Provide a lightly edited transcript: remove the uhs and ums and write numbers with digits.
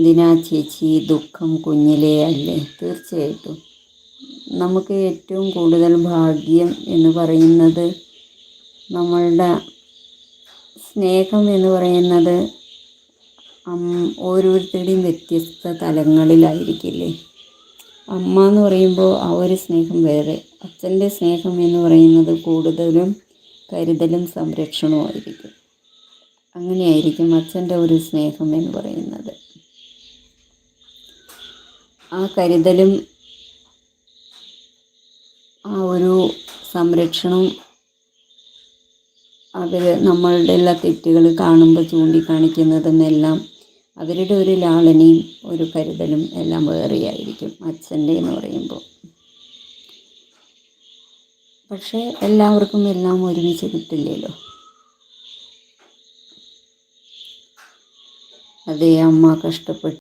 എന്തിനാ ചേച്ചി ദുഃഖം കുഞ്ഞിലേ അല്ലേ? തീർച്ചയായിട്ടും നമുക്ക് ഏറ്റവും കൂടുതൽ ഭാഗ്യം എന്ന് പറയുന്നത് നമ്മളുടെ സ്നേഹം എന്ന് പറയുന്നത് ഓരോരുത്തരുടെയും വ്യത്യസ്ത തലങ്ങളിലായിരിക്കില്ലേ. അമ്മ എന്ന് പറയുമ്പോൾ ആ ഒരു സ്നേഹം വേറെ, അച്ഛൻ്റെ സ്നേഹം എന്ന് പറയുന്നത് കൂടുതലും കരുതലും സംരക്ഷണവും ആയിരിക്കും. അങ്ങനെയായിരിക്കും അച്ഛൻ്റെ ഒരു സ്നേഹം എന്ന് പറയുന്നത്. ആ കരുതലും ആ ഒരു സംരക്ഷണവും അവർ നമ്മളുടെ എല്ലാ തെറ്റുകൾ കാണുമ്പോൾ ചൂണ്ടിക്കാണിക്കുന്നതും എല്ലാം അവരുടെ ഒരു ലാളനയും ഒരു കരുതലും എല്ലാം വേറെയായിരിക്കും അച്ഛൻ്റെ എന്ന് പറയുമ്പോൾ. പക്ഷേ എല്ലാവർക്കും എല്ലാം ഒരുമിച്ച് കിട്ടില്ലല്ലോ. അതേ അമ്മ കഷ്ടപ്പെട്ട്